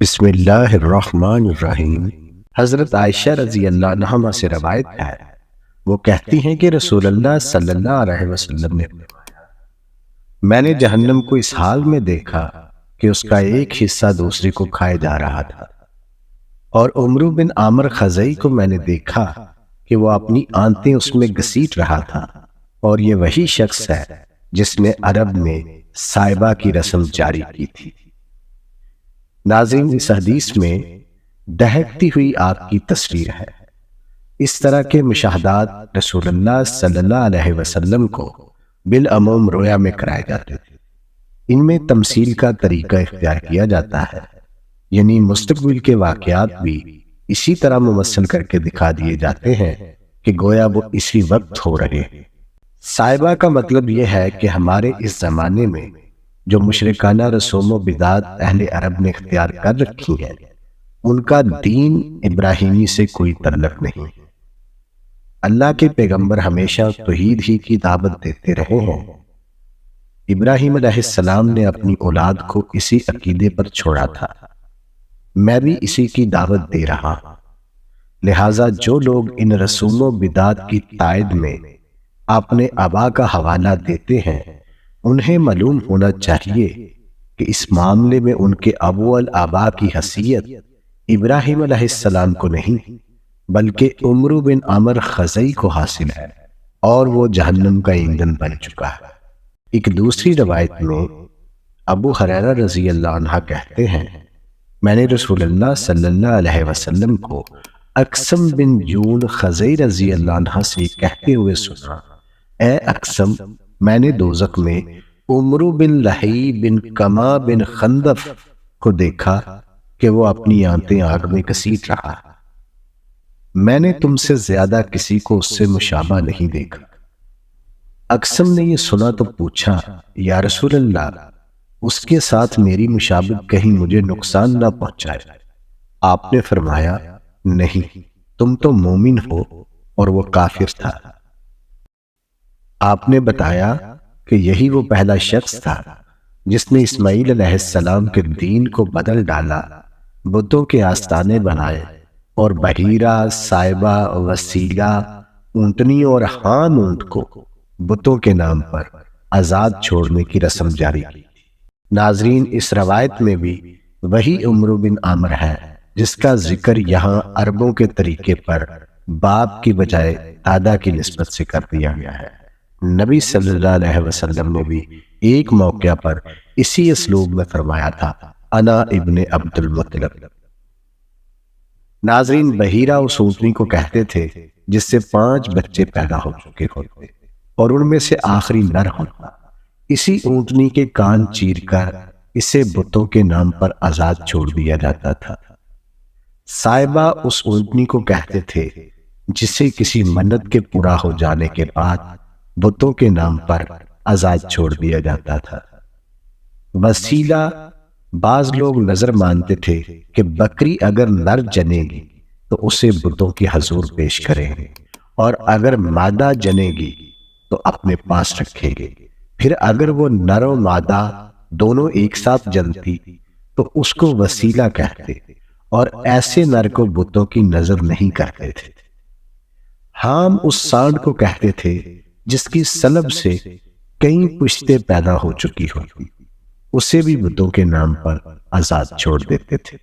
بسم اللہ الرحمن الرحیم۔ حضرت عائشہ رضی اللہ عنہا سے روایت ہے، وہ کہتی ہیں کہ رسول اللہ صلی اللہ علیہ وسلم نے میں نے جہنم کو اس حال میں دیکھا کہ اس کا ایک حصہ دوسرے کو کھائے جا رہا تھا، اور عمرو بن عامر خزائی کو میں نے دیکھا کہ وہ اپنی آنتیں اس میں گھسیٹ رہا تھا، اور یہ وہی شخص ہے جس نے عرب میں سائبہ کی رسم جاری کی تھی۔ ناظرین، اس حدیث میں دہکتی ہوئی آگ کی تصویر ہے۔ اس طرح کے مشاہدات رسول اللہ صلی اللہ علیہ وسلم کو بالعموم رویا میں کرائے جاتے تھے۔ ان میں تمثیل کا طریقہ اختیار کیا جاتا ہے، یعنی مستقبل کے واقعات بھی اسی طرح ممثل کر کے دکھا دیے جاتے ہیں کہ گویا وہ اسی وقت ہو رہے ہیں۔ سائبہ کا مطلب یہ ہے کہ ہمارے اس زمانے میں جو مشرکانہ رسوم و بدعات اہل عرب نے اختیار کر رکھی ہیں، ان کا دین ابراہیمی سے کوئی تعلق نہیں۔ اللہ کے پیغمبر ہمیشہ توحید ہی کی دعوت دیتے رہے ہیں۔ ابراہیم علیہ السلام نے اپنی اولاد کو اسی عقیدے پر چھوڑا تھا، میں بھی اسی کی دعوت دے رہا ہوں۔ لہٰذا جو لوگ ان رسوم و بدعات کی تائید میں اپنے آبا کا حوالہ دیتے ہیں، انہیں معلوم ہونا چاہیے کہ اس معاملے میں ان کے اول آبا کی حیثیت ابراہیم علیہ السلام کو نہیں بلکہ عمرو بن عامر خزائی کو حاصل ہے، اور وہ جہنم کا ایندھن بن چکا ہے۔ ایک دوسری روایت میں ابو ہریرہ رضی اللہ عنہ کہتے ہیں، میں نے رسول اللہ صلی اللہ علیہ وسلم کو اقسم بن جون خزائی رضی اللہ عنہ سے کہتے ہوئے سنا، اے اقسم، میں نے دوزخ میں عمرو بن لہی بن کما بن خندف کو دیکھا کہ وہ اپنی آنتیں آگ میں گھسیٹ رہا ہے۔ میں نے تم سے زیادہ کسی کو اس سے مشابہ نہیں دیکھا۔ اقسم نے یہ سنا تو پوچھا، یا رسول اللہ، اس کے ساتھ میری مشابہت کہیں مجھے نقصان نہ پہنچائے؟ آپ نے فرمایا، نہیں، تم تو مومن ہو اور وہ کافر تھا۔ آپ نے بتایا کہ یہی وہ پہلا شخص تھا جس نے اسماعیل علیہ السلام کے دین کو بدل ڈالا، بتوں کے آستانے بنائے، اور بحیرہ، سائبہ، وسیلہ، اونٹنی اور ہان اونٹ کو بتوں کے نام پر آزاد چھوڑنے کی رسم جاری کی۔ ناظرین، اس روایت میں بھی وہی عمرو بن عامر ہے جس کا ذکر یہاں عربوں کے طریقے پر باپ کی بجائے دادا کی نسبت سے کر دیا گیا ہے۔ نبی صلی اللہ علیہ وسلم نے بھی ایک موقع پر اسی اسلوب میں فرمایا تھا، انا ابن عبد المطلب۔ ناظرین، بحیرہ اس اونٹنی کو کہتے تھے جس سے 5 بچے پیدا ہو چکے ہوتے اور ان میں سے آخری نر ہوتا۔ اسی اونٹنی کے کان چیر کر اسے بتوں کے نام پر آزاد چھوڑ دیا جاتا تھا۔ سائبہ اس اونٹنی کو کہتے تھے جسے کسی منت کے پورا ہو جانے کے بعد بتوں کے نام پر آزاد چھوڑ دیا جاتا تھا۔ وسیلہ، بعض لوگ نظر مانتے تھے کہ بکری اگر نر جنے گی تو اسے بتوں کی حضور پیش کریں گے، اور اگر مادہ جنے گی تو اپنے پاس رکھیں گے۔ پھر اگر وہ نر و مادہ دونوں ایک ساتھ جنتی تو اس کو وسیلہ کہتے، اور ایسے نر کو بتوں کی نظر نہیں کرتے تھے۔ حام اس سانڈ کو کہتے تھے جس کی سلب سے کئی پشتیں پیدا ہو چکی ہوتی، اسے بھی بتوں کے نام پر آزاد چھوڑ دیتے تھے۔